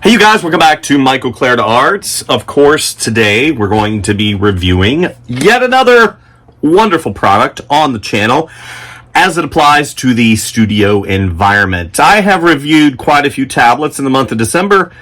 Hey you guys, welcome back to Michael Clare to Arts. Of course, today we're going to be reviewing yet another wonderful product on the channel as it applies to the studio environment. I have reviewed quite a few tablets in the month of December,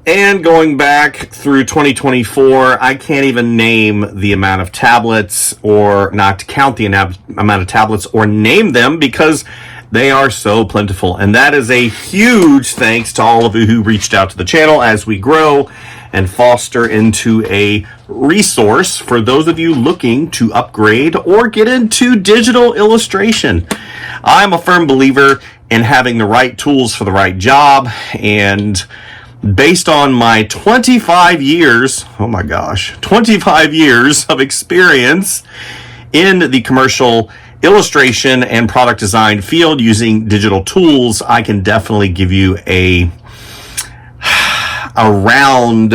and going back through 2024, I can't even name the amount of tablets, or not count the amount of tablets or name them because they are so plentiful. And that is a huge thanks to all of you who reached out to the channel as we grow and foster into a resource for those of you looking to upgrade or get into digital illustration. I'm a firm believer in having the right tools for the right job, and based on my 25 years, oh my gosh, 25 years of experience in the commercial illustration and product design field using digital tools, I can definitely give you a round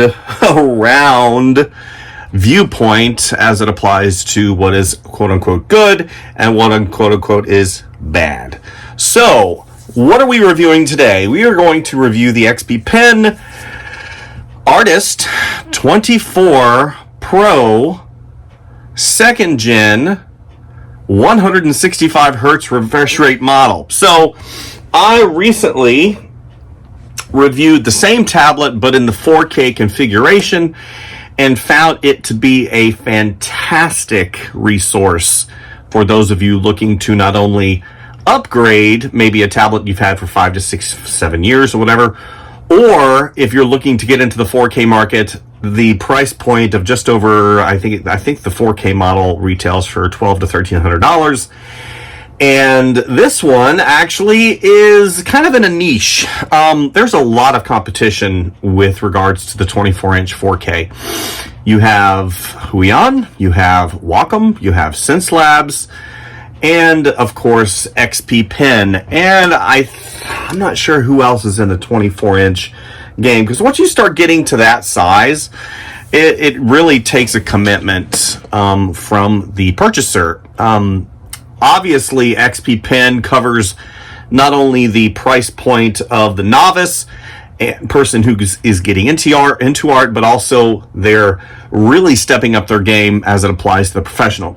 viewpoint as it applies to what is quote unquote good and what quote unquote is bad. So what are we reviewing today? We are going to review the XPPen Artist 24 Pro 2nd Gen 165 hertz refresh rate model. So I recently reviewed the same tablet but in the 4K configuration and found it to be a fantastic resource for those of you looking to not only upgrade maybe a tablet you've had for 5 to 6, 7 years or whatever, or if you're looking to get into the 4K market, the price point of just over, I think the 4K model retails for $1,200 to $1,300. And this one actually is kind of in a niche. There's a lot of competition with regards to the 24-inch 4K. You have Huion, you have Wacom, you have Sense Labs, and of course XPPen. And I'm not sure who else is in the 24-inch game, because once you start getting to that size, it really takes a commitment from the purchaser. Obviously, XPPen covers not only the price point of the novice person who is getting into art, but also they're really stepping up their game as it applies to the professional.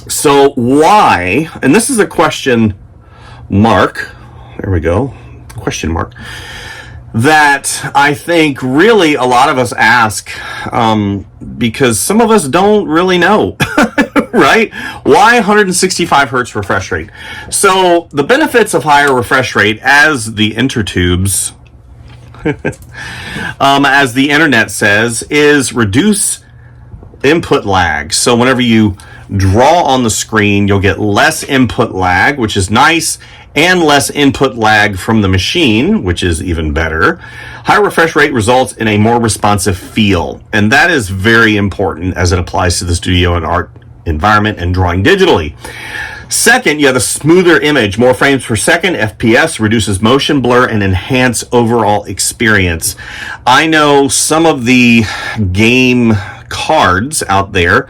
So why, and this is a question mark, there we go, question mark, that I think really a lot of us ask because some of us don't really know, right? Why 165 hertz refresh rate? So the benefits of higher refresh rate, as the intertubes, as the internet says, is reduce input lag. So whenever you draw on the screen, you'll get less input lag, which is nice, and less input lag from the machine, which is even better. Higher refresh rate results in a more responsive feel, and that is very important as it applies to the studio and art environment and drawing digitally. Second, you have a smoother image, more frames per second, FPS, reduces motion blur, and enhance overall experience. I know some of the game cards out there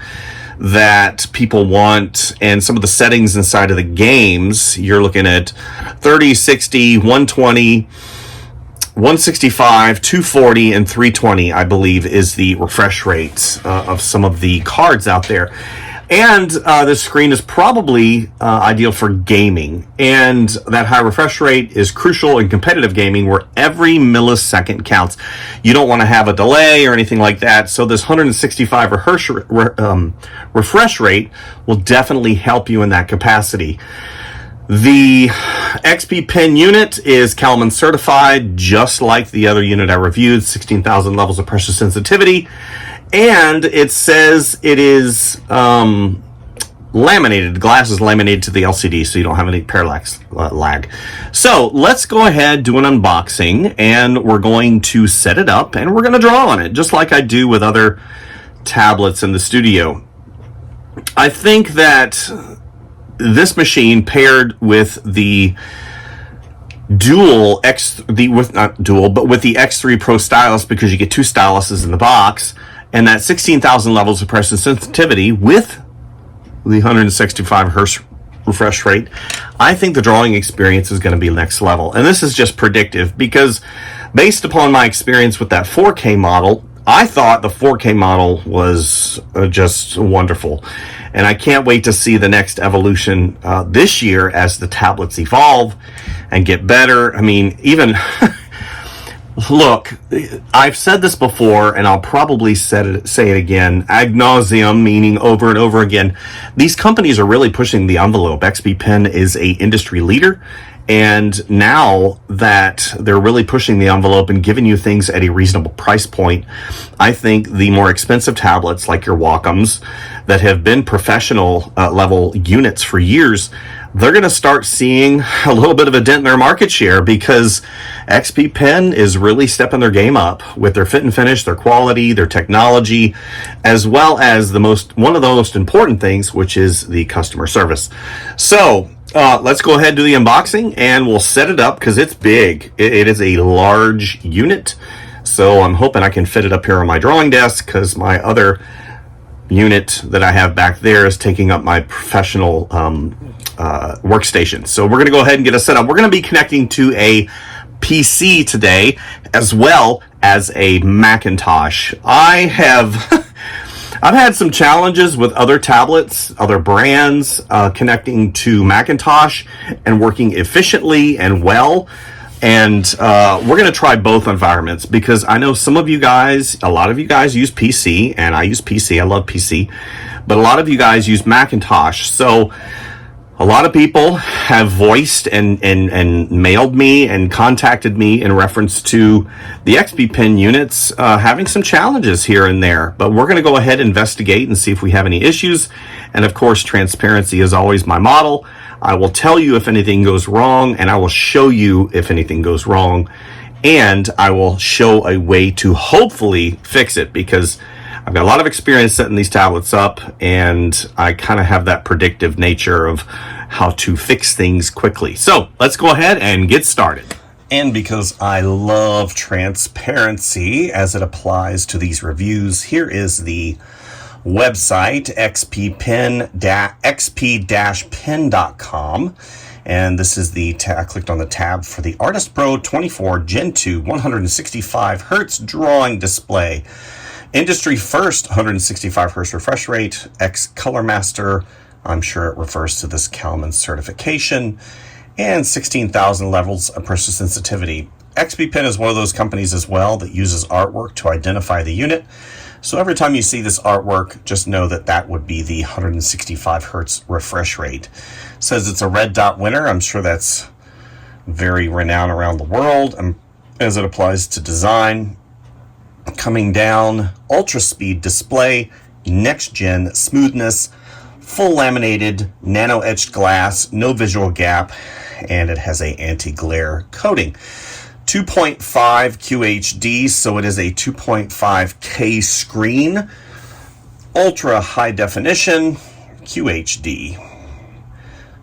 that people want, and some of the settings inside of the games, you're looking at 30, 60, 120, 165, 240, and 320, I believe, is the refresh rate of some of the cards out there. And this screen is probably ideal for gaming. And that high refresh rate is crucial in competitive gaming where every millisecond counts. You don't want to have a delay or anything like that. So this 165 refresh rate will definitely help you in that capacity. The XPPen unit is Kalman certified, just like the other unit I reviewed, 16,000 levels of pressure sensitivity. And it says it is laminated. The glass is laminated to the LCD, so you don't have any parallax lag. So let's go ahead, do an unboxing, and we're going to set it up, and we're going to draw on it, just like I do with other tablets in the studio. I think that this machine paired with the with the X3 Pro stylus, because you get two styluses in the box, and that 16,000 levels of pressure sensitivity with the 165 hertz refresh rate, I think the drawing experience is going to be next level. And this is just predictive because based upon my experience with that 4K model, I thought the 4K model was just wonderful. And I can't wait to see the next evolution this year as the tablets evolve and get better. I mean, even... Look, I've said this before, and I'll probably say it again, ad nauseum, meaning over and over again. These companies are really pushing the envelope. XPPen is a industry leader, and now that they're really pushing the envelope and giving you things at a reasonable price point, I think the more expensive tablets like your Wacoms that have been professional level units for years, they're going to start seeing a little bit of a dent in their market share because XPPen is really stepping their game up with their fit and finish, their quality, their technology, as well as one of the most important things, which is the customer service. So let's go ahead and do the unboxing, and we'll set it up because it's big. It is a large unit, so I'm hoping I can fit it up here on my drawing desk because my other unit that I have back there is taking up my professional workstation. So we're going to go ahead and get it set up. We're going to be connecting to a PC today as well as a Macintosh. I've had some challenges with other tablets, other brands, connecting to Macintosh and working efficiently and well. And we're going to try both environments because I know some of you guys, a lot of you guys use PC, and I use PC. I love PC. But a lot of you guys use Macintosh. So a lot of people have voiced and mailed me and contacted me in reference to the XPPen units having some challenges here and there. But we're going to go ahead and investigate and see if we have any issues. And of course, transparency is always my model. I will tell you if anything goes wrong, and I will show you if anything goes wrong. And I will show a way to hopefully fix it because I've got a lot of experience setting these tablets up, and I kind of have that predictive nature of how to fix things quickly. So let's go ahead and get started. And because I love transparency as it applies to these reviews, here is the website, xp-pen.com. And this is I clicked on the tab for the Artist Pro 24 Gen 2 165 Hertz drawing display. Industry first 165 Hertz refresh rate, X Color Master. I'm sure it refers to this Kalman certification, and 16,000 levels of pressure sensitivity. XPPen is one of those companies as well that uses artwork to identify the unit. So every time you see this artwork, just know that that would be the 165 Hertz refresh rate. It says it's a red dot winner. I'm sure that's very renowned around the world as it applies to design. Coming down, ultra speed display, next gen smoothness, full laminated, nano etched glass, no visual gap, and it has a anti-glare coating. 2.5 QHD, so it is a 2.5K screen. Ultra high definition, QHD.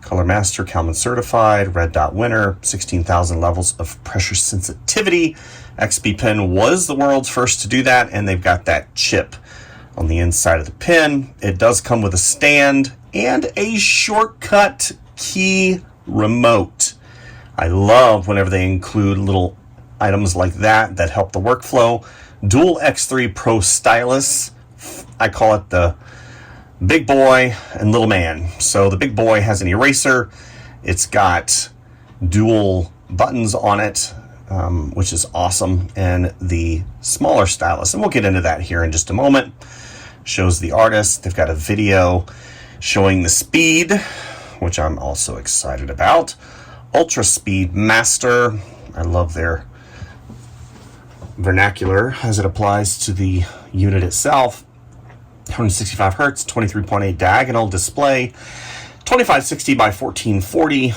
Color Master, Kalman certified, red dot winner, 16,000 levels of pressure sensitivity. XPPen was the world's first to do that, and they've got that chip on the inside of the pen. It does come with a stand and a shortcut key remote. I love whenever they include little items like that help the workflow. Dual X3 Pro stylus. I call it the big boy and little man. So the big boy has an eraser. It's got dual buttons on it, which is awesome. And the smaller stylus, and we'll get into that here in just a moment, shows the artist. They've got a video showing the speed, which I'm also excited about. Ultra Speed Master. I love their vernacular as it applies to the unit itself. 165 Hertz, 23.8 diagonal display, 2560 by 1440.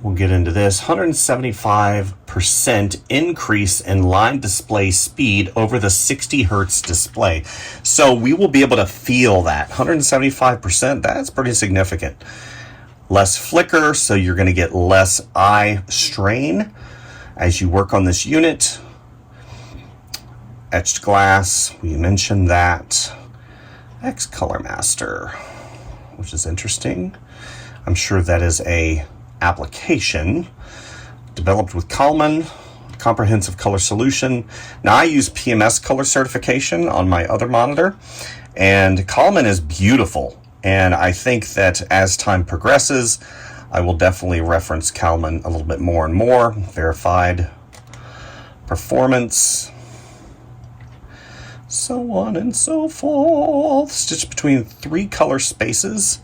We'll get into this. 175% increase in line display speed over the 60 Hertz display. So we will be able to feel that. 175%, that's pretty significant. Less flicker, so you're going to get less eye strain as you work on this unit. Etched glass, we mentioned that. X Color Master, which is interesting. I'm sure that is a application developed with Kalman, Comprehensive Color Solution. Now I use PMS color certification on my other monitor, and Kalman is beautiful. And I think that as time progresses, I will definitely reference Kalman a little bit more and more. Verified performance, so on and so forth. Stitch between 3 color spaces,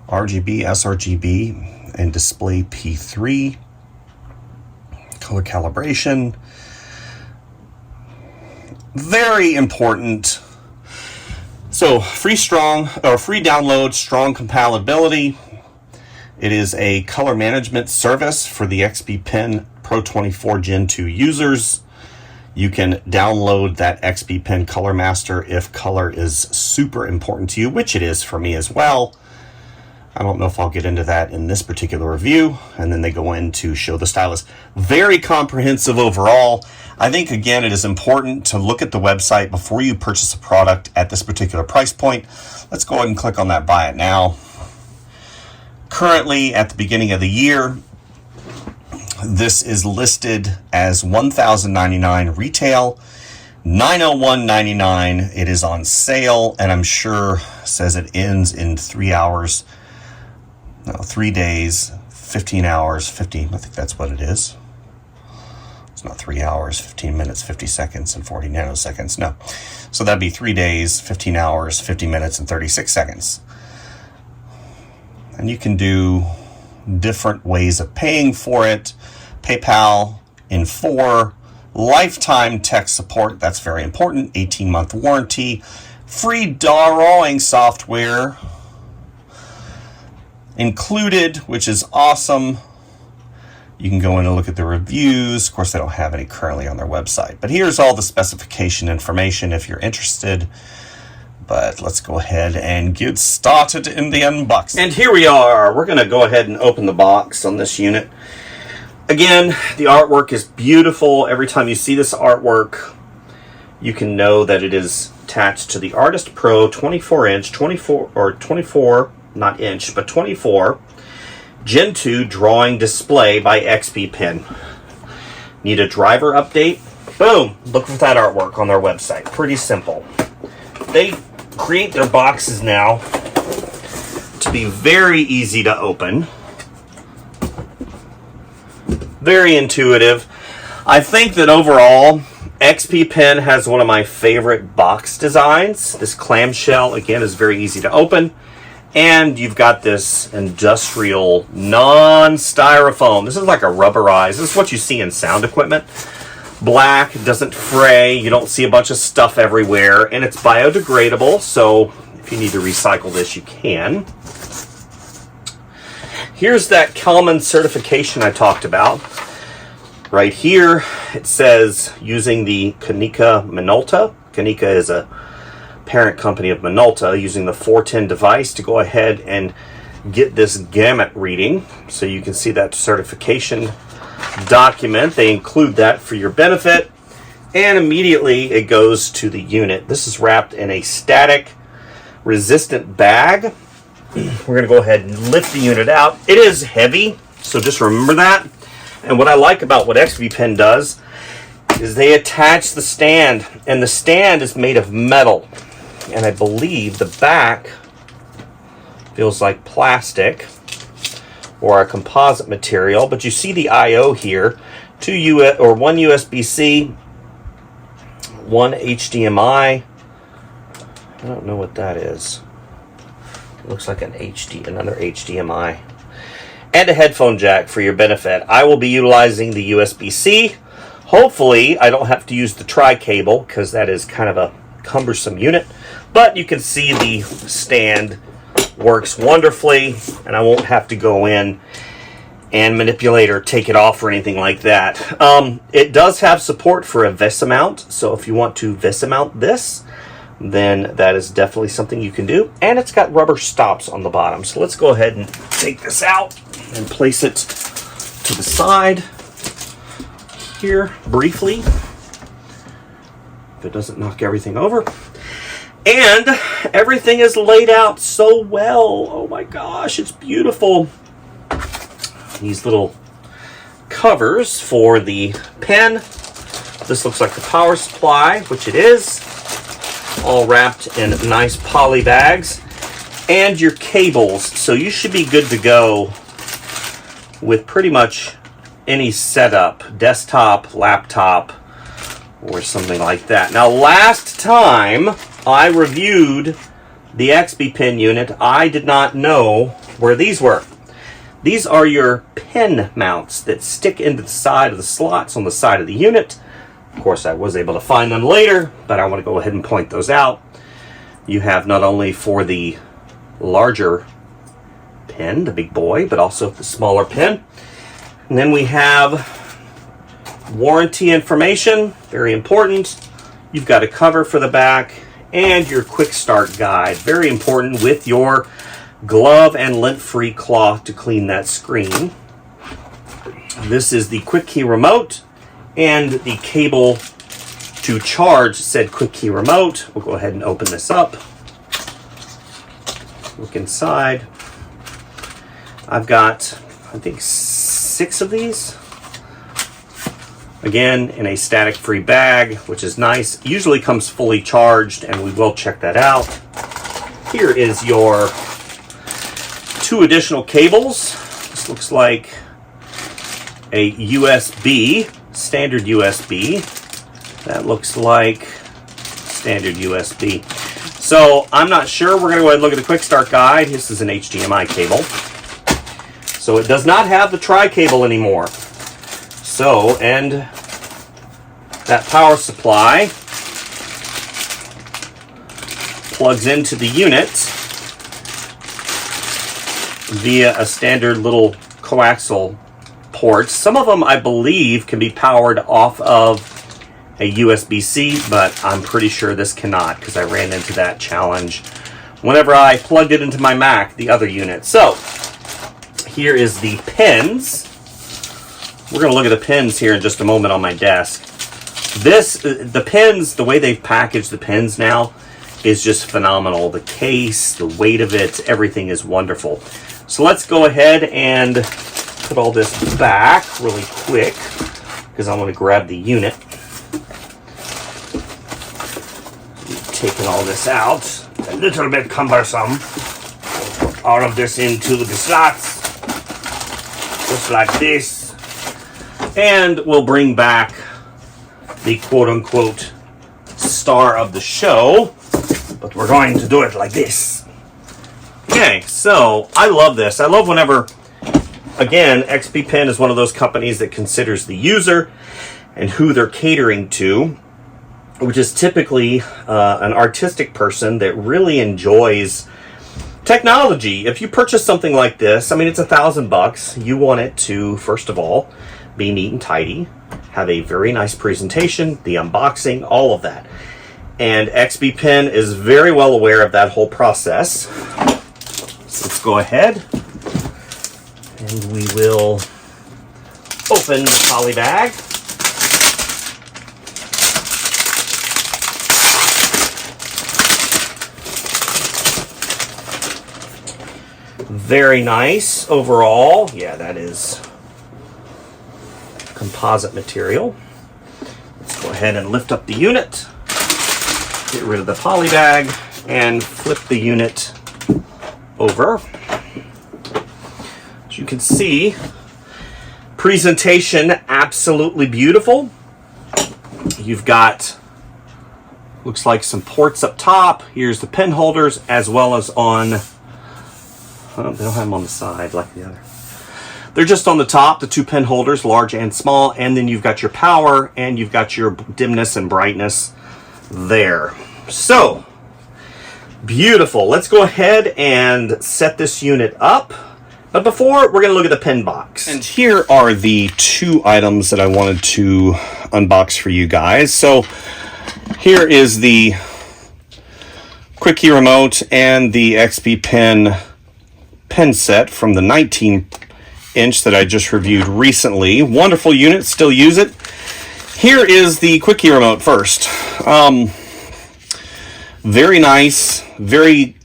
RGB, sRGB, and display P3. Color calibration. Very important. So free download, strong compatibility. It is a color management service for the XPPen Pro 24 Gen 2 users. You can download that XPPen Color Master if color is super important to you, which it is for me as well. I don't know if I'll get into that in this particular review. And then they go in to show the stylus. Very comprehensive overall. I think, again, it is important to look at the website before you purchase a product at this particular price point. Let's go ahead and click on that Buy It Now. Currently, at the beginning of the year, this is listed as $1,099 retail, $901.99. It is on sale, and I'm sure says it ends in 3 hours. No, 3 days, 15 hours, 15. I think that's what it is. It's not 3 hours, 15 minutes, 50 seconds, and 40 nanoseconds. No. So that'd be 3 days, 15 hours, 50 minutes, and 36 seconds. And you can do different ways of paying for it. PayPal in 4, lifetime tech support, that's very important, 18-month warranty, free drawing software included, which is awesome. You can go in and look at the reviews. Of course, they don't have any currently on their website, but here's all the specification information if you're interested. But let's go ahead and get started in the unboxing. And here we are. We're going to go ahead and open the box on this unit. Again, the artwork is beautiful. Every time you see this artwork, you can know that it is attached to the Artist Pro 24-inch, 24, not inch, but 24 Gen 2 drawing display by XPPen. Need a driver update? Boom! Look at that artwork on their website. Pretty simple. They create their boxes now to be very easy to open. Very intuitive. I think that overall, XPPen has one of my favorite box designs. This clamshell, again, is very easy to open. And you've got this industrial non-styrofoam. This is like a rubberized. This is what you see in sound equipment. Black, it doesn't fray. You don't see a bunch of stuff everywhere. And it's biodegradable, so if you need to recycle this, you can. Here's that Kalman certification I talked about. Right here, it says using the Konica Minolta. Konica is a parent company of Minolta, using the 410 device to go ahead and get this gamut reading. So you can see that certification document. They include that for your benefit. And immediately it goes to the unit. This is wrapped in a static resistant bag. We're going to go ahead and lift the unit out. It is heavy, so just remember that. And what I like about what XPPen does is they attach the stand, and the stand is made of metal. And I believe the back feels like plastic or a composite material, but you see the I/O here, one USB-C, one HDMI. I don't know what that is. It looks like another HDMI. And a headphone jack for your benefit. I will be utilizing the USB-C. Hopefully, I don't have to use the tri-cable because that is kind of a cumbersome unit. But you can see the stand works wonderfully, and I won't have to go in and manipulate or take it off or anything like that. It does have support for a VESA mount, so if you want to VESA mount this, then that is definitely something you can do. And it's got rubber stops on the bottom. So let's go ahead and take this out and place it to the side here briefly, if it doesn't knock everything over. And everything is laid out so well. Oh my gosh, it's beautiful. These little covers for the pen. This looks like the power supply, which it is. All wrapped in nice poly bags. And your cables. So you should be good to go with pretty much any setup. Desktop, laptop, or something like that. Now, last time I reviewed the XPPen unit, I did not know where these were. These are your pen mounts that stick into the side of the slots on the side of the unit. Of course, I was able to find them later, but I want to go ahead and point those out. You have not only for the larger pen, the big boy, but also the smaller pen. And then we have warranty information, very important. You've got a cover for the back and your quick start guide, very important, with your glove and lint-free cloth to clean that screen. This is the quick key remote and the cable to charge said quick key remote. We'll go ahead and open this up. Look inside. I've got, I think, 6 of these. Again, in a static-free bag, which is nice. Usually comes fully charged, and we will check that out. Here is your 2 additional cables. This looks like a USB, standard USB. That looks like standard USB. So I'm not sure. We're going to go ahead and look at the quick start guide. This is an HDMI cable. So it does not have the tri-cable anymore. So, and that power supply plugs into the unit via a standard little coaxial port. Some of them, I believe, can be powered off of a USB-C, but I'm pretty sure this cannot, because I ran into that challenge whenever I plugged it into my Mac, the other unit. So, here is the pens. We're going to look at the pens here in just a moment on my desk. The pens, the way they've packaged the pens now is just phenomenal. The case, the weight of it, everything is wonderful. So let's go ahead and put all this back really quick, because I want to grab the unit. Taking all this out, a little bit cumbersome. Put all of this into the slots, just like this. And we'll bring back the quote-unquote star of the show, but we're going to do it like this. Okay, so I love this. I love whenever, again, XPPen is one of those companies that considers the user and who they're catering to, which is typically an artistic person that really enjoys technology. If you purchase something like this, I mean, it's $1,000. You want it to, first of all, be neat and tidy, have a very nice presentation, the unboxing, all of that. And XPPen is very well aware of that whole process. So let's go ahead and we will open the poly bag. Very nice overall. Yeah, that is composite material. Let's go ahead and lift up the unit, get rid of the poly bag, and flip the unit over. As you can see, presentation absolutely beautiful. You've got, looks like some ports up top. Here's the pen holders, as well as on, they don't have them on the side like the other. They're just on the top, the 2 pen holders, large and small, and then you've got your power and you've got your dimness and brightness there. So, beautiful. Let's go ahead and set this unit up. But before, we're going to look at the pen box. And here are the 2 items that I wanted to unbox for you guys. So, here is the quick key remote and the XPPen pen set from the 19-inch that I just reviewed recently. Wonderful unit, still use it. Here is the quick key remote first. Very nice, very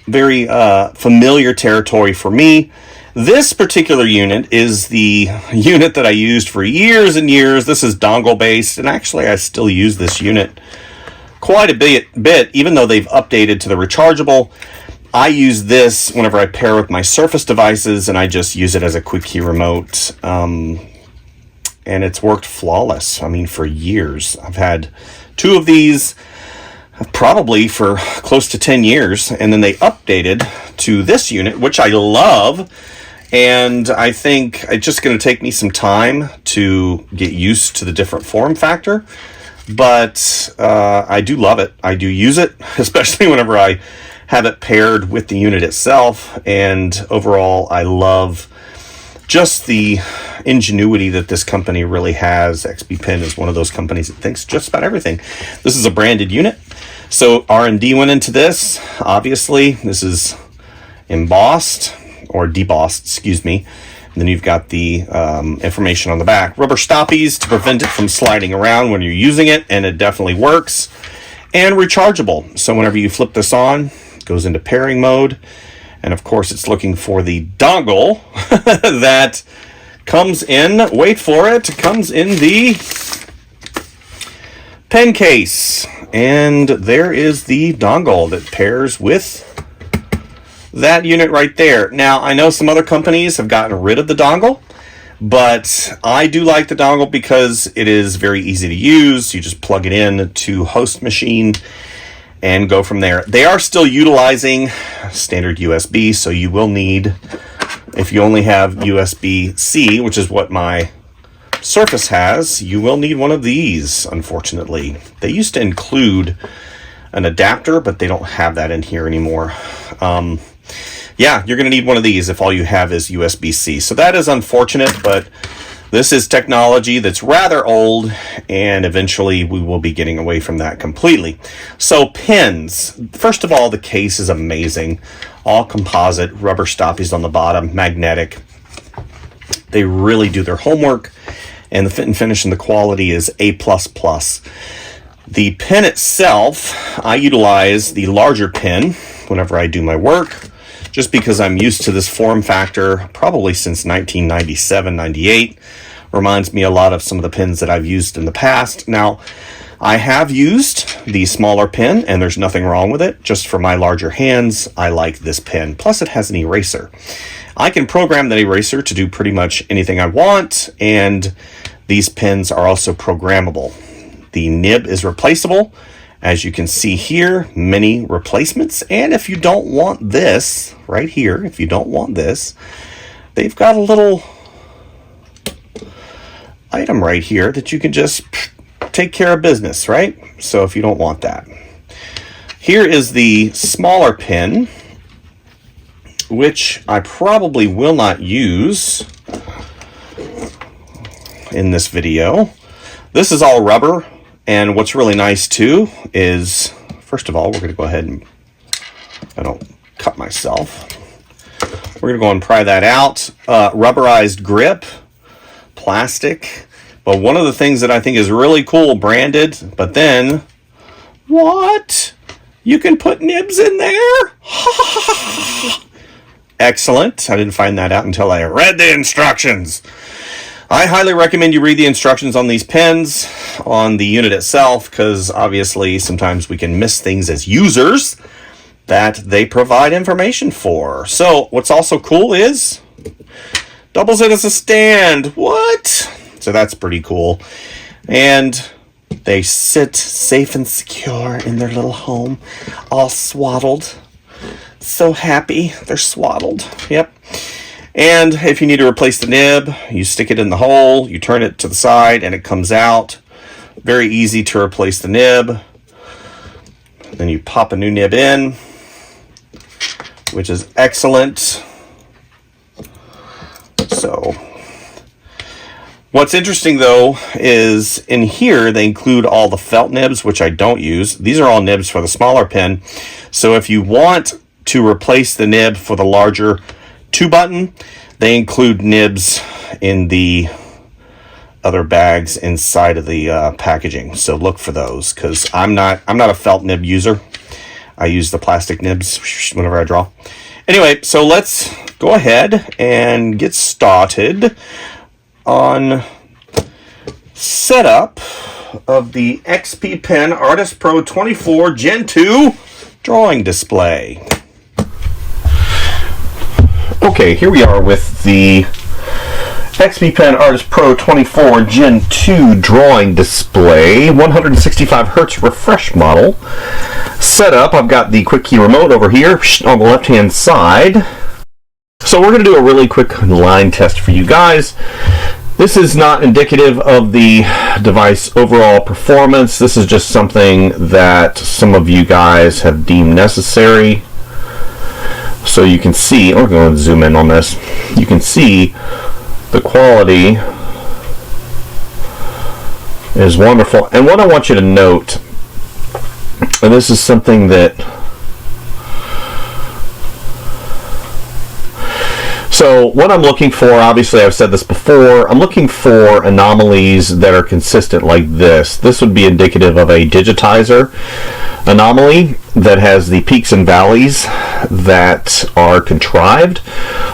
familiar territory for me. This particular unit is the unit that I used for years and years. This is dongle based, and actually I still use this unit quite a bit, even though they've updated to the rechargeable. I use this whenever I pair with my Surface devices, and I just use it as a quick key remote. And it's worked flawless. I mean, for years. I've had 2 of these probably for close to 10 years, and then they updated to this unit, which I love. And I think it's just going to take me some time to get used to the different form factor. But I do love it. I do use it, especially whenever I have it paired with the unit itself. And overall, I love just the ingenuity that this company really has. XPPen is one of those companies that thinks just about everything. This is a branded unit. So R&D went into this. Obviously, this is embossed. Or debossed, excuse me. And then you've got the information on the back. Rubber stoppies to prevent it from sliding around when you're using it, and it definitely works. And rechargeable. So whenever you flip this on, it goes into pairing mode. And of course, it's looking for the dongle that comes in, wait for it, comes in the pen case. And there is the dongle that pairs with that unit right there. Now, I know some other companies have gotten rid of the dongle, but I do like the dongle because it is very easy to use. You just plug it in to host machine and go from there. They are still utilizing standard USB, so you will need, if you only have USB-C, which is what my Surface has, you will need one of these, unfortunately. They used to include an adapter, but they don't have that in here anymore. Yeah, you're going to need one of these if all you have is USB-C. So that is unfortunate, but this is technology that's rather old, and eventually we will be getting away from that completely. So pens. First of all, the case is amazing. All composite, rubber stoppies on the bottom, magnetic. They really do their homework, and the fit and finish and the quality is A++. The pen itself, I utilize the larger pen whenever I do my work, just because I'm used to this form factor probably since 1997, 98. Reminds me a lot of some of the pens that I've used in the past. Now, I have used the smaller pen, and there's nothing wrong with it. Just for my larger hands, I like this pen. Plus, it has an eraser. I can program that eraser to do pretty much anything I want, and these pens are also programmable. The nib is replaceable. As you can see here, many replacements. And if you don't want this right here, if you don't want this, they've got a little item right here that you can just take care of business, right? So if you don't want that. Here is the smaller pen, which I probably will not use in this video. This is all rubber. And what's really nice too is, first of all, we're going to go ahead and, I don't cut myself. We're going to go and pry that out. Rubberized grip, plastic. But one of the things that I think is really cool, branded, but then, what? You can put nibs in there? Excellent. I didn't find that out until I read the instructions. I highly recommend you read the instructions on these pens, on the unit itself, because obviously sometimes we can miss things as users that they provide information for. So what's also cool is doubles it as a stand. What? So that's pretty cool. And they sit safe and secure in their little home, all swaddled. So happy they're swaddled. Yep. And if you need to replace the nib, you stick it in the hole, you turn it to the side, and it comes out. Very easy to replace the nib. Then you pop a new nib in, which is excellent. So, what's interesting though is in here they include all the felt nibs, which I don't use. These are all nibs for the smaller pen. So if you want to replace the nib for the larger 2-button, they include nibs in the other bags inside of the packaging. So look for those, because I'm not a felt nib user. I use the plastic nibs whenever I draw. Anyway, so let's go ahead and get started on setup of the XPPen Artist Pro 24 Gen 2 drawing display. Okay, here we are with the XPPen Artist Pro 24 Gen 2 drawing display, 165 Hertz refresh model. Setup, I've got the quick key remote over here on the left hand side. So we're going to do a really quick line test for you guys. This is not indicative of the device overall performance. This is just something that some of you guys have deemed necessary. So you can see, we're going to zoom in on this. You can see the quality is wonderful. And what I want you to note, and this is something that, so what I'm looking for, obviously I've said this before, I'm looking for anomalies that are consistent like this. This would be indicative of a digitizer anomaly that has the peaks and valleys that are contrived,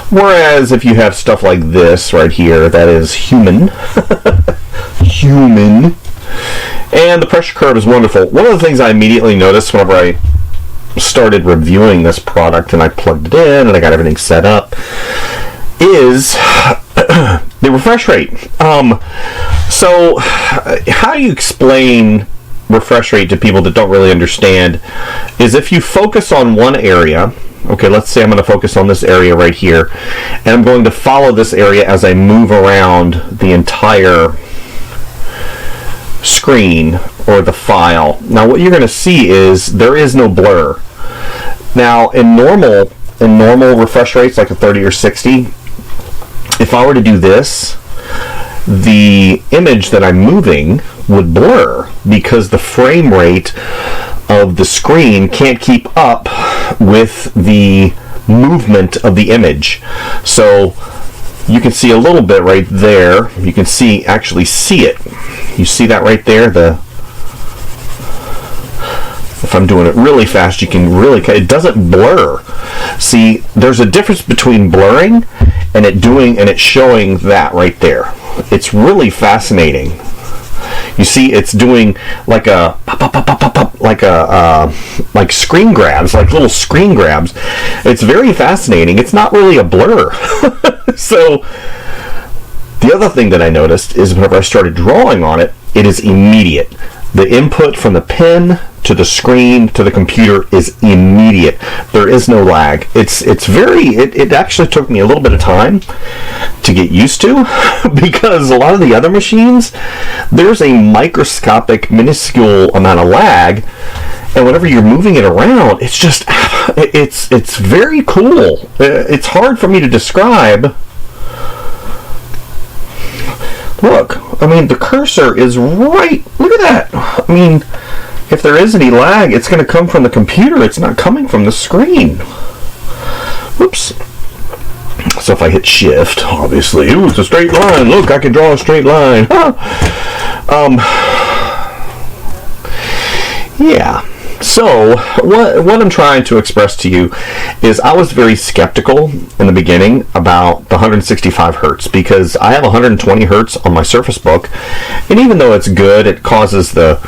whereas if you have stuff like this right here, that is human. Human. And the pressure curve is wonderful. One of the things I immediately noticed whenever I started reviewing this product and I plugged it in and I got everything set up is the refresh rate. So how do you explain refresh rate to people that don't really understand is if you focus on one area, okay, let's say I'm going to focus on this area right here, and I'm going to follow this area as I move around the entire screen or the file. Now what you're going to see is there is no blur. Now in normal refresh rates like a 30 or 60, if I were to do this, the image that I'm moving would blur because the frame rate of the screen can't keep up with the movement of the image. So you can see a little bit right there. You can actually see it. You see that right there? If I'm doing it really fast, you can really, it doesn't blur. See, there's a difference between blurring and it showing that right there. It's really fascinating. You see, it's doing like a pop, pop, pop, pop, pop, like screen grabs, like little screen grabs. It's very fascinating. It's not really a blur. So the other thing that I noticed is whenever I started drawing on it, it is immediate. The input from the pen to the screen to the computer is immediate. There is no lag. It actually took me a little bit of time to get used to because a lot of the other machines, there's a microscopic, minuscule amount of lag, and whenever you're moving it around, it's just, it's very cool. It's hard for me to describe. Look, I mean, the cursor is right, look at that. I mean, if there is any lag, it's going to come from the computer. It's not coming from the screen. Whoops. So if I hit shift, obviously, ooh, it's a straight line. Look, I can draw a straight line. Yeah. So what I'm trying to express to you is I was very skeptical in the beginning about the 165 Hertz because I have 120 Hertz on my Surface Book, and even though it's good, it causes the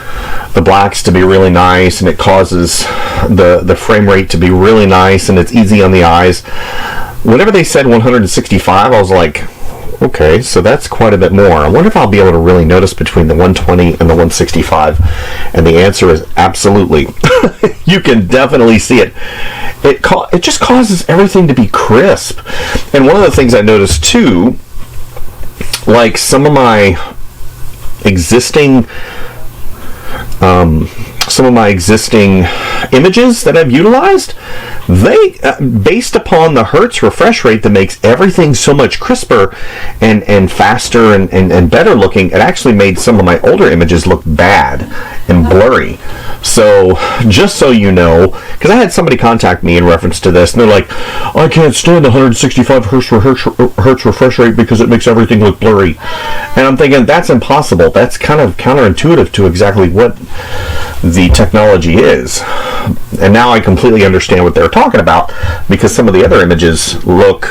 blacks to be really nice, and it causes the frame rate to be really nice, and it's easy on the eyes. Whenever they said 165, I was like, okay, so that's quite a bit more. I wonder if I'll be able to really notice between the 120 and the 165. And the answer is absolutely. You can definitely see it. It just causes everything to be crisp. And one of the things I noticed too, like some of my existing images that I've utilized, they based upon the Hertz refresh rate that makes everything so much crisper and faster and better looking, it actually made some of my older images look bad and blurry. So just so you know, because I had somebody contact me in reference to this, and they're like, I can't stand 165 Hertz refresh rate because it makes everything look blurry. And I'm thinking, that's impossible. That's kind of counterintuitive to exactly what the technology is. And now I completely understand what they're talking about, because some of the other images look,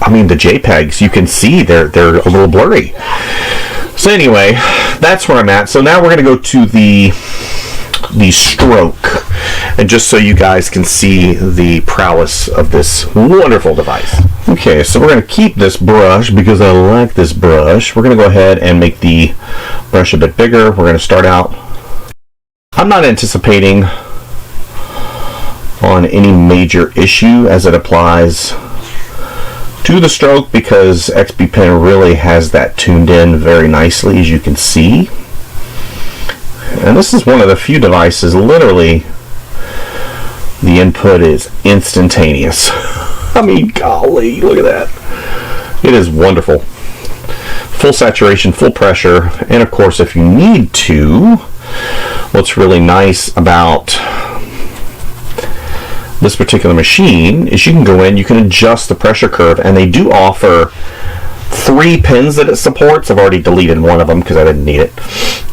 I mean, the JPEGs, you can see they're a little blurry. So anyway, that's where I'm at. So now we're going to go to the stroke, and just so you guys can see the prowess of this wonderful device. Okay, so we're going to keep this brush because I like this brush. We're going to go ahead and make the brush a bit bigger. We're going to start out. I'm not anticipating on any major issue as it applies to the stroke, because XPPen really has that tuned in very nicely, as you can see. And this is one of the few devices, literally, the input is instantaneous. I mean, golly, look at that. It is wonderful. Full saturation, full pressure, and of course, if you need to, what's really nice about this particular machine is you can go in, you can adjust the pressure curve, and they do offer 3 pins that it supports. I've already deleted one of them because I didn't need it.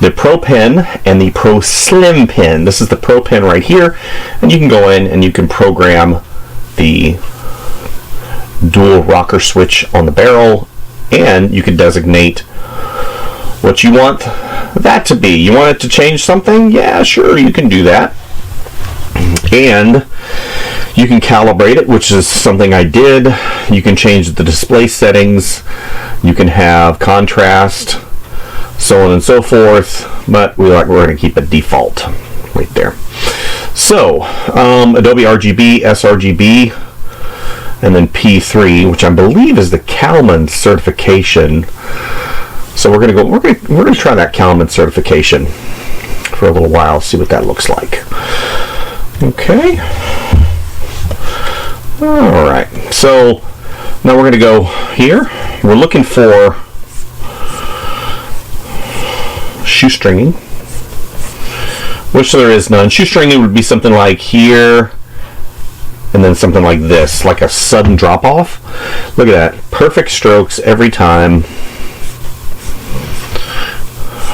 The Pro Pen and the Pro Slim Pen. This is the Pro Pen right here, and you can go in and you can program the dual rocker switch on the barrel, and you can designate what you want that to be. You want it to change something? Yeah, sure, you can do that. And you can calibrate it, which is something I did. You can change the display settings. You can have contrast, so on and so forth. But we're going to keep it default right there. So Adobe RGB, sRGB, and then P3, which I believe is the Kalman certification. So we're going to go. We're going to try that Kalman certification for a little while. See what that looks like. Okay. All right. So now we're going to go here. We're looking for shoestringing, which there is none. Shoestringing would be something like here, and then something like this, like a sudden drop off. Look at that. Perfect strokes every time.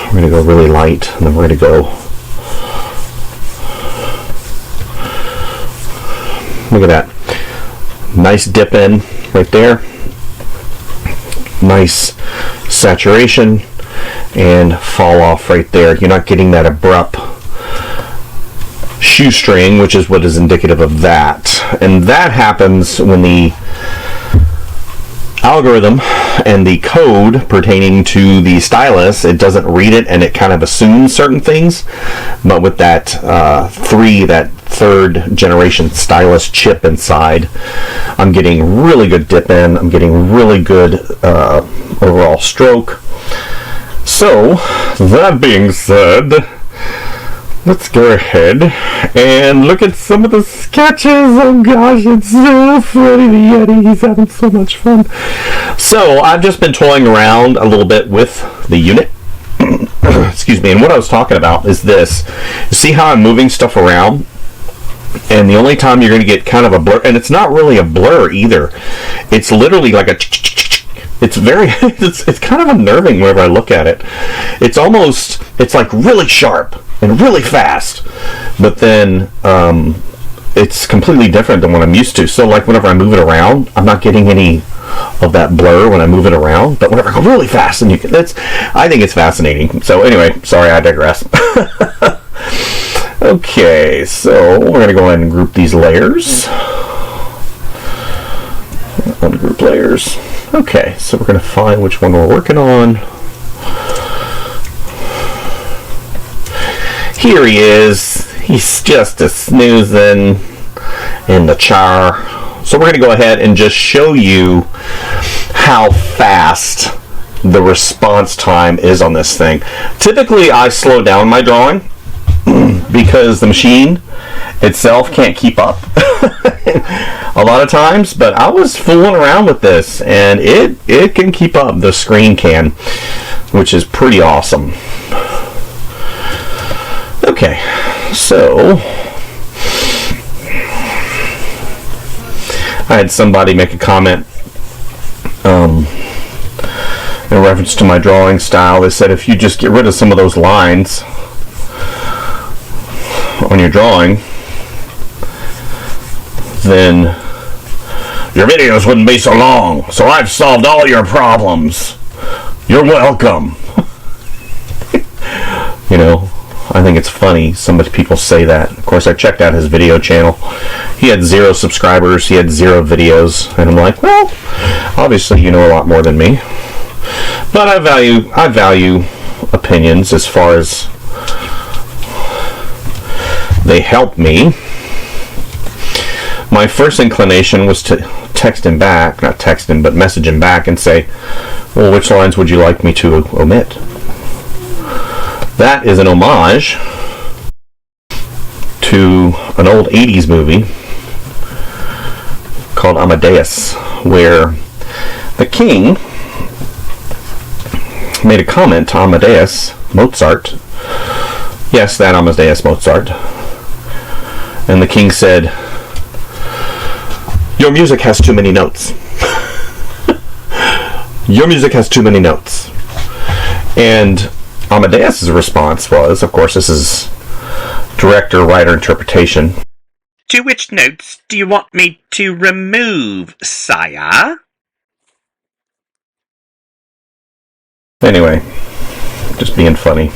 We're going to go really light, and then we're going to go. Look at that. Nice dip in right there. Nice saturation and fall off right there. You're not getting that abrupt shoestring, which is what is indicative of that. And that happens when the algorithm and the code pertaining to the stylus, it doesn't read it and it kind of assumes certain things. But with that that third generation stylus chip inside, I'm getting really good dip in. I'm getting really good overall stroke. So that being said, let's go ahead and look at some of the sketches. Oh gosh, it's so funny. The Yeti, he's having so much fun. So I've just been toying around a little bit with the unit. Excuse me. And what I was talking about is this. See how I'm moving stuff around? And the only time you're going to get kind of a blur, and it's not really a blur either. It's literally like a. It's very. It's kind of unnerving whenever I look at it. It's almost. It's like really sharp and really fast, but then it's completely different than what I'm used to. So like whenever I move it around, I'm not getting any of that blur when I move it around. But whenever I go really fast, and I think it's fascinating. So anyway, sorry, I digress. Okay, so we're going to go ahead and group these layers. Ungroup layers. Okay, so we're going to find which one we're working on. Here he is. He's just a snoozing in the char. So we're going to go ahead and just show you how fast the response time is on this thing. Typically, I slow down my drawing because the machine itself can't keep up a lot of times, but I was fooling around with this and it can keep up. The screen can, which is pretty awesome. Okay, so I had somebody make a comment in reference to my drawing style. They said if you just get rid of some of those lines on your drawing, then your videos wouldn't be so long. So I've solved all your problems. You're welcome. You know, I think it's funny. Some people say that. Of course, I checked out his video channel. He had 0 subscribers. He had 0 videos. And I'm like, well, obviously you know a lot more than me. But I value opinions as far as they help me. My first inclination was to text him back, not text him, but message him back and say, well, which lines would you like me to omit? That is an homage to an old 80s movie called Amadeus, where the king made a comment to Amadeus Mozart. Yes, that Amadeus Mozart. And the king said, your music has too many notes. Your music has too many notes. And Amadeus' response was, of course, this is director-writer interpretation. To which notes do you want me to remove, sire? Anyway, just being funny.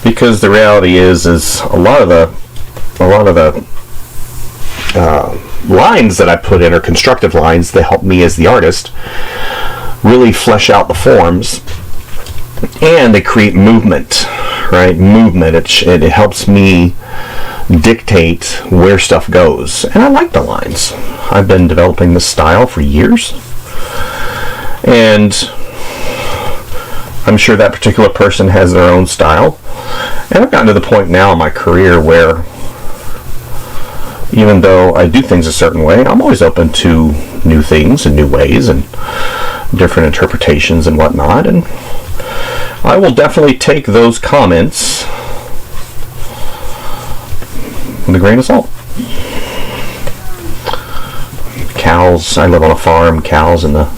Because the reality is a lot of the lines that I put in are constructive lines that help me as the artist really flesh out the forms, and they create movement, right? Movement. It helps me dictate where stuff goes, and I like the lines. I've been developing this style for years, and I'm sure that particular person has their own style. And I've gotten to the point now in my career where even though I do things a certain way, I'm always open to new things and new ways and different interpretations and whatnot. And I will definitely take those comments with a grain of salt. Cows, I live on a farm, cows in the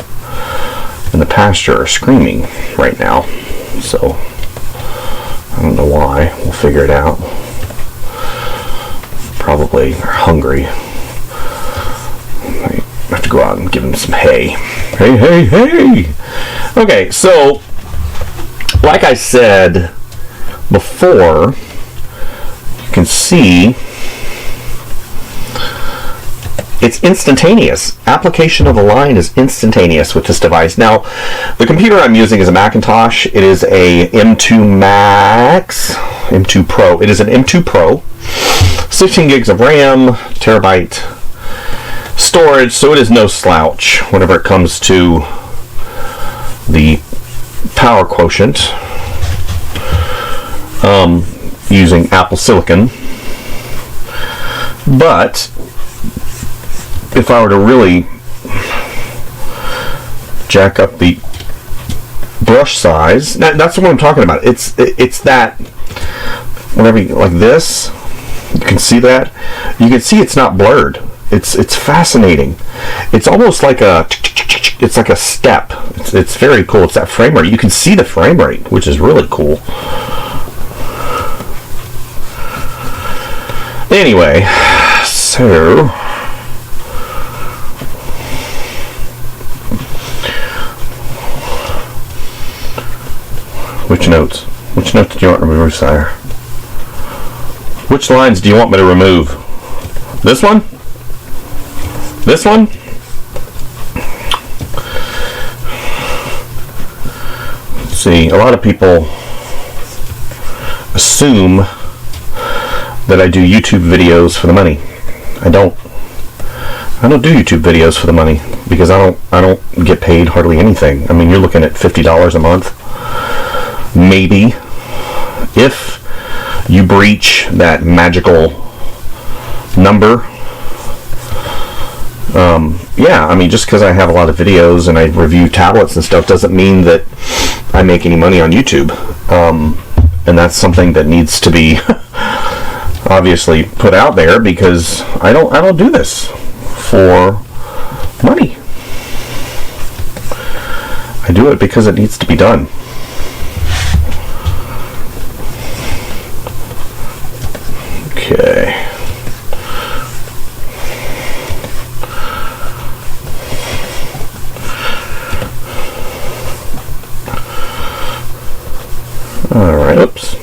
pasture are screaming right now. So I don't know why. We'll figure it out. Probably are hungry. I have to go out and give them some hay. Hey, hey, hey! Okay, so like I said before, you can see it's instantaneous. Application of a line is instantaneous with this device. Now, the computer I'm using is a Macintosh. It is a M2 Max, M2 Pro. It is an M2 Pro, 16 gigs of RAM, terabyte storage, so it is no slouch whenever it comes to the power quotient. Using Apple Silicon. But if I were to really jack up the brush size, that's what I'm talking about. It's that whenever you, like this, you can see that. You can see it's not blurred. It's fascinating. It's almost like a step. It's very cool. It's that frame rate. You can see the frame rate, which is really cool. Anyway, so which notes? Which notes do you want to remove, sire? Which lines do you want me to remove? This one? This one? Let's see, a lot of people assume that I do YouTube videos for the money. I don't do YouTube videos for the money because I don't get paid hardly anything. I mean, you're looking at $50 a month. Maybe if you breach that magical number. Yeah, I mean, just because I have a lot of videos and I review tablets and stuff doesn't mean that I make any money on YouTube. And that's something that needs to be obviously put out there, because I don't do this for money. I do it because it needs to be done. Okay. All right, oops.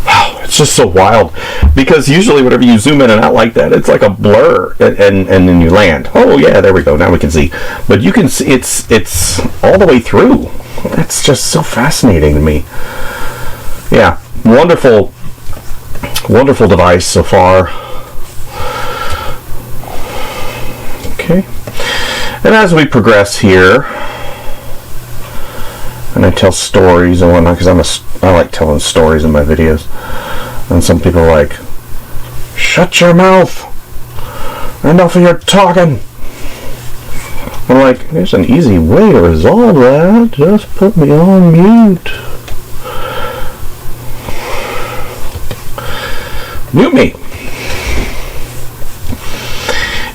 Wow, it's just so wild because usually whenever you zoom in and out like that, it's like a blur, and then you land. Oh yeah, there we go. Now we can see. But you can see it's all the way through. That's just so fascinating to me. Yeah, wonderful device so far. Okay, and as we progress here, and I tell stories and whatnot, because I like telling stories in my videos, and some people are like, shut your mouth, enough of your talking. I'm like, there's an easy way to resolve that. Just put me on mute. Mute me.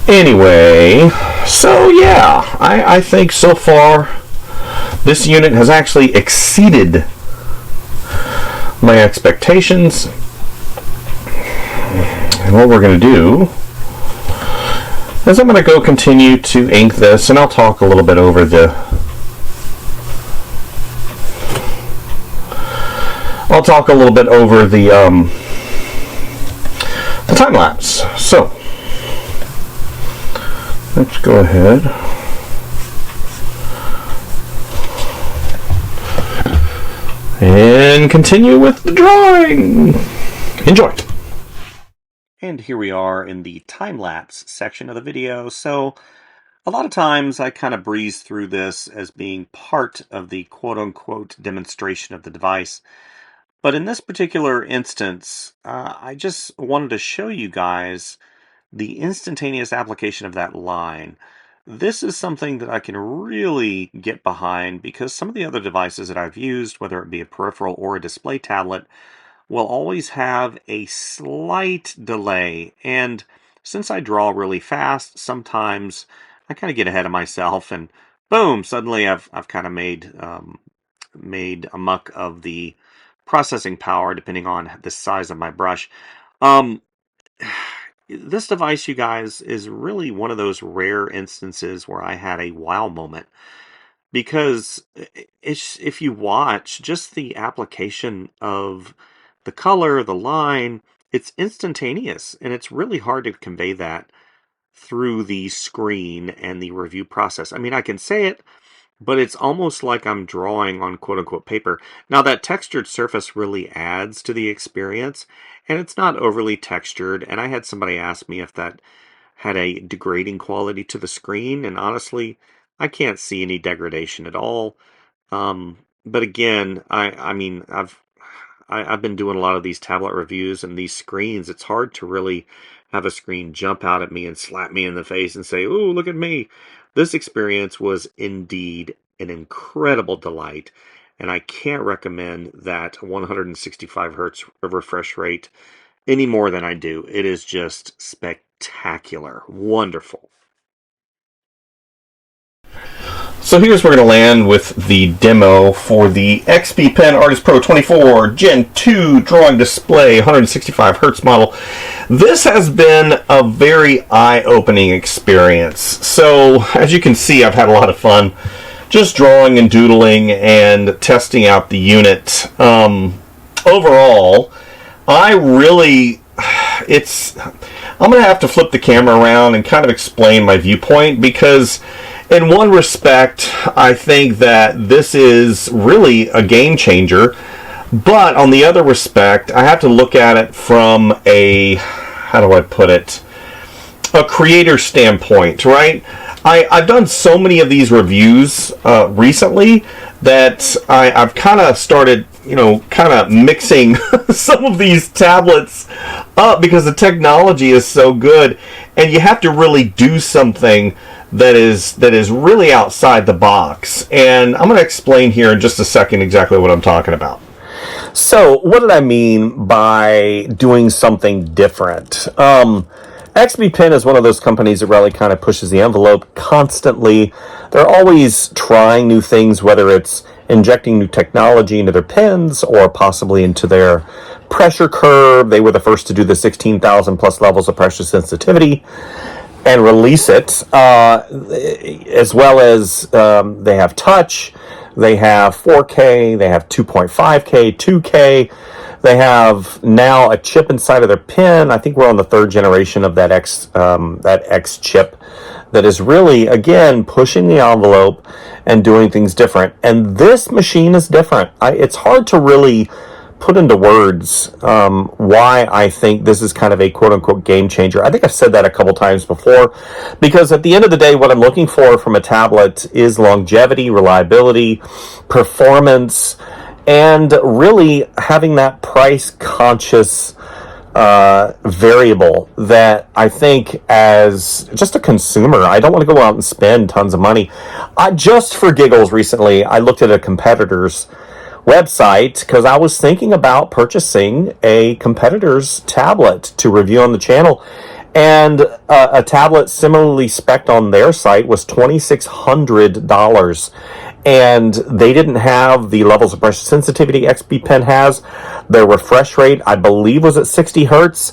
Anyway, so yeah, I think so far this unit has actually exceeded my expectations. And what we're going to do is I'm going to go continue to ink this, and I'll talk a little bit over the time lapse. So let's go ahead and continue with the drawing. Enjoy. And here we are in the time-lapse section of the video. So a lot of times I kind of breeze through this as being part of the quote-unquote demonstration of the device. But in this particular instance, I just wanted to show you guys the instantaneous application of that line. This is something that I can really get behind because some of the other devices that I've used, whether it be a peripheral or a display tablet, will always have a slight delay. And since I draw really fast, sometimes I kind of get ahead of myself and boom, suddenly I've kind of made a muck of the processing power depending on the size of my brush. This device, you guys, is really one of those rare instances where I had a wow moment. Because if you watch just the application of the color, the line, it's instantaneous, and it's really hard to convey that through the screen and the review process. I mean, I can say it, but it's almost like I'm drawing on quote-unquote paper. Now, that textured surface really adds to the experience, and it's not overly textured, and I had somebody ask me if that had a degrading quality to the screen, and honestly, I can't see any degradation at all. But again, I mean, I've been doing a lot of these tablet reviews, and these screens, it's hard to really have a screen jump out at me and slap me in the face and say, "Ooh, look at me." This experience was indeed an incredible delight, and I can't recommend that 165 hertz refresh rate any more than I do. It is just spectacular. Wonderful. So here's where we're going to land with the demo for the XPPen Artist Pro 24 Gen 2 drawing display 165 hertz model. This has been a very eye-opening experience. So as you can see, I've had a lot of fun just drawing and doodling and testing out the unit. Overall, I'm going to have to flip the camera around and kind of explain my viewpoint, because in one respect, I think that this is really a game changer, but on the other respect, I have to look at it from a, how do I put it, a creator standpoint, right? I've done so many of these reviews recently that I've kind of started, kind of mixing some of these tablets up because the technology is so good, and you have to really do something that is really outside the box. And I'm going to explain here in just a second exactly what I'm talking about. So, what did I mean by doing something different? XPPen is one of those companies that really kind of pushes the envelope constantly. They're always trying new things, whether it's injecting new technology into their pens or possibly into their pressure curve. They were the first to do the 16,000 plus levels of pressure sensitivity. and release it, as well as they have touch, they have 4K, they have 2.5K, 2K. They have now a chip inside of their pen. I think we're on the third generation of that X chip that is really, again, pushing the envelope and doing things different. And this machine is different. It's hard to really put into words why I think this is kind of a quote-unquote game changer. I think I've said that a couple times before, because at the end of the day, what I'm looking for from a tablet is longevity, reliability, performance, and really having that price-conscious variable that I think, as just a consumer, I don't want to go out and spend tons of money. Just for giggles recently, I looked at a competitor's website because I was thinking about purchasing a competitor's tablet to review on the channel, and a tablet similarly spec'd on their site was $2,600, and they didn't have the levels of brush sensitivity XPPen has. Their refresh rate, I believe, was at 60 hertz.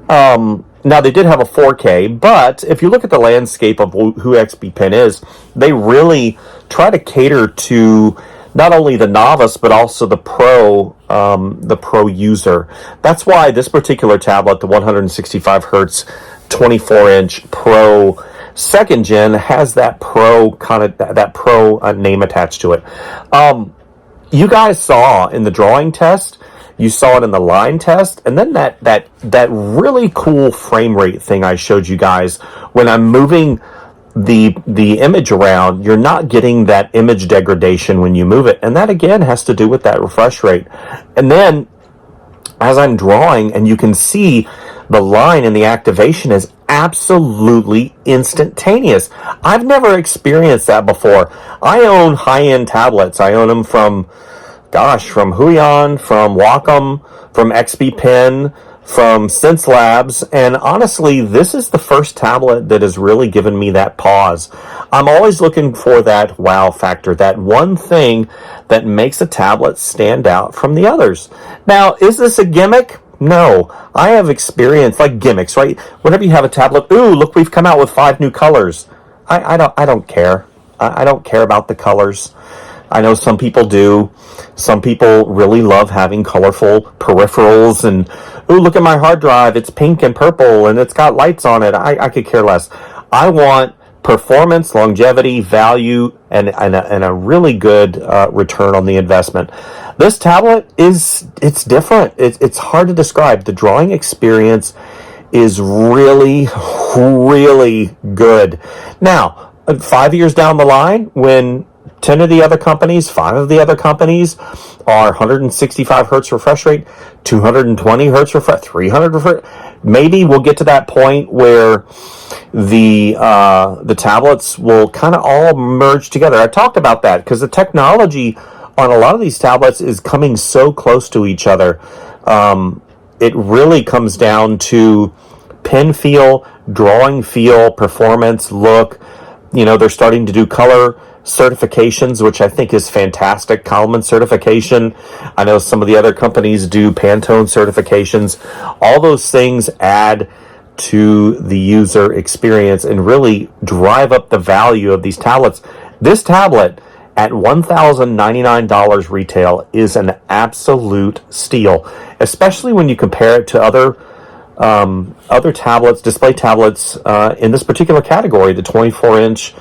Now, they did have a 4K, but if you look at the landscape of who XPPen is, they really try to cater to not only the novice, but also the pro user. That's why this particular tablet, the 165 hertz 24-inch Pro second gen, has that pro name attached to it. You guys saw in the drawing test, you saw it in the line test, and then that really cool frame rate thing I showed you guys. When I'm moving the image around, you're not getting that image degradation when you move it, and that again has to do with that refresh rate. And then as I'm drawing, and you can see the line and the activation is absolutely instantaneous. I've never experienced that before. I own high-end tablets. I own them from Huion, from Wacom, from XPPen, from Sense Labs, and honestly, this is the first tablet that has really given me that pause. I'm always looking for that wow factor, that one thing that makes a tablet stand out from the others. Now, is this a gimmick? No. I have experienced like gimmicks, right? Whenever you have a tablet, ooh, look, we've come out with 5 new colors. I don't care. I don't care about the colors. I know some people do. Some people really love having colorful peripherals and, ooh, look at my hard drive. It's pink and purple and it's got lights on it. I could care less. I want performance, longevity, value, and a really good return on the investment. This tablet it's different. It's hard to describe. The drawing experience is really, really good. Now, 5 years down the line, when 5 of the other companies are 165 hertz refresh rate, 220 hertz refresh, 300 refresh, maybe we'll get to that point where the tablets will kind of all merge together. I talked about that because the technology on a lot of these tablets is coming so close to each other. It really comes down to pen feel, drawing feel, performance, look. You know, they're starting to do color certifications, which I think is fantastic. Kalman certification. I know some of the other companies do Pantone certifications. All those things add to the user experience and really drive up the value of these tablets. This tablet at $1,099 retail is an absolute steal, especially when you compare it to other tablets, display tablets in this particular category, the 24-inch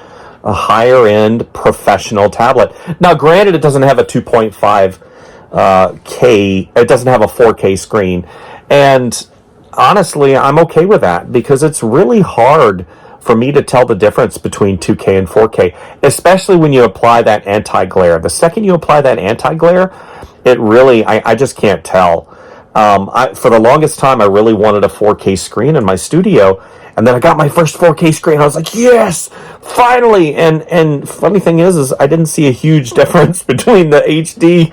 higher end professional tablet. Now, granted, it doesn't have a 2.5K, it doesn't have a 4K screen, and honestly, I'm okay with that because it's really hard for me to tell the difference between 2K and 4K, especially when you apply that anti-glare. The second you apply that anti-glare, it really, I just can't tell. For the longest time, I really wanted a 4K screen in my studio, and then I got my first 4K screen. I was like, yes, finally! And funny thing is I didn't see a huge difference between the HD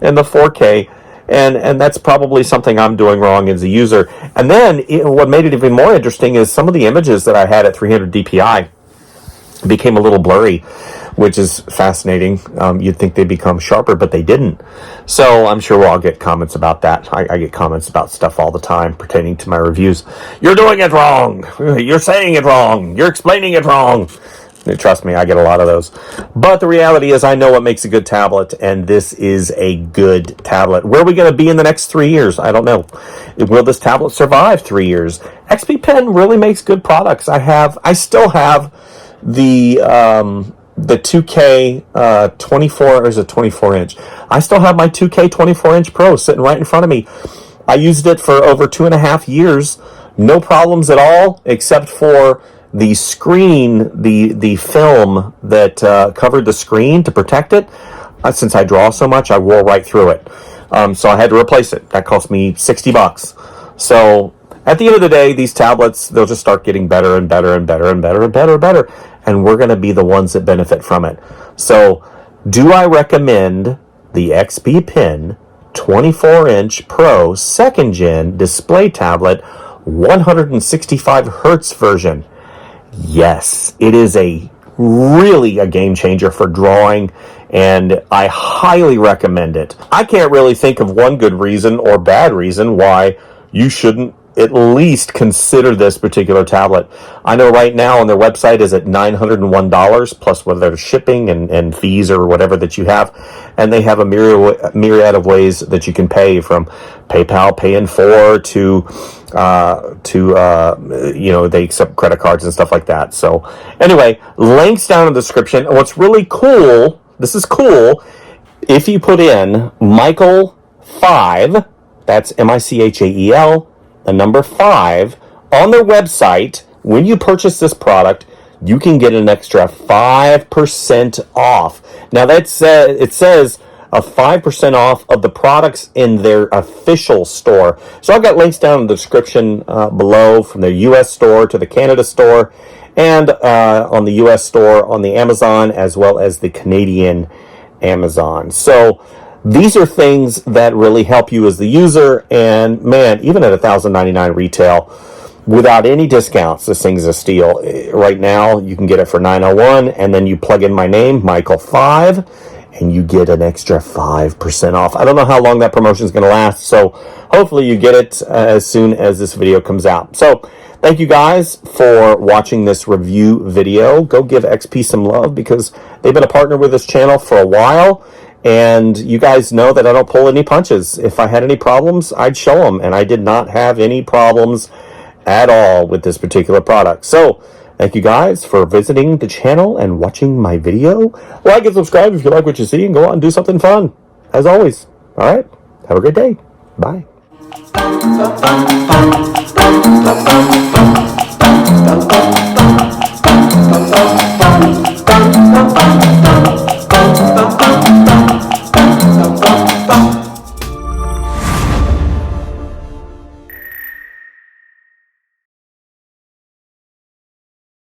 and the 4K. And that's probably something I'm doing wrong as a user. And then what made it even more interesting is some of the images that I had at 300 DPI became a little blurry. which is fascinating. You'd think they'd become sharper, but they didn't. So I'm sure we'll all get comments about that. I get comments about stuff all the time pertaining to my reviews. You're doing it wrong. You're saying it wrong. You're explaining it wrong. Trust me, I get a lot of those. But the reality is I know what makes a good tablet, and this is a good tablet. Where are we going to be in the next 3 years? I don't know. Will this tablet survive 3 years? XPPen really makes good products. I still have the 2K 24, or is it 24 inch? I still have my 2K 24 inch Pro sitting right in front of me. I used it for over 2.5 years. No problems at all, except for the screen, the film that covered the screen to protect it. Since I draw so much, I wore right through it. So I had to replace it. That cost me $60. So at the end of the day, these tablets, they'll just start getting better and better and better and better and better and better. And we're going to be the ones that benefit from it. So do I recommend the XPPen 24-inch Pro 2nd Gen display tablet 165 Hertz version? Yes, it is really a game changer for drawing, and I highly recommend it. I can't really think of one good reason or bad reason why you shouldn't at least consider this particular tablet. I know right now on their website is at $901 plus whether shipping and fees or whatever that you have, and they have a myriad of ways that you can pay, from PayPal, Pay in 4 to they accept credit cards and stuff like that. So anyway, links down in the description. And what's really cool, this is cool, if you put in Michael 5, that's Michael, the number 5, on their website, when you purchase this product, you can get an extra 5% off. Now it says a 5% off of the products in their official store. So I've got links down in the description below, from their US store to the Canada store, and on the US store on the Amazon, as well as the Canadian Amazon. So these are things that really help you as the user, and man, even at $1,099 retail, without any discounts, this thing's a steal. Right now, you can get it for $901, and then you plug in my name, Michael 5, and you get an extra 5% off. I don't know how long that promotion is going to last, so hopefully you get it as soon as this video comes out. So thank you guys for watching this review video. Go give XP some love, because they've been a partner with this channel for a while. And you guys know that I don't pull any punches. If I had any problems, I'd show them. And I did not have any problems at all with this particular product. So thank you guys for visiting the channel and watching my video. Like and subscribe if you like what you see, and go out and do something fun, as always. All right. Have a great day. Bye.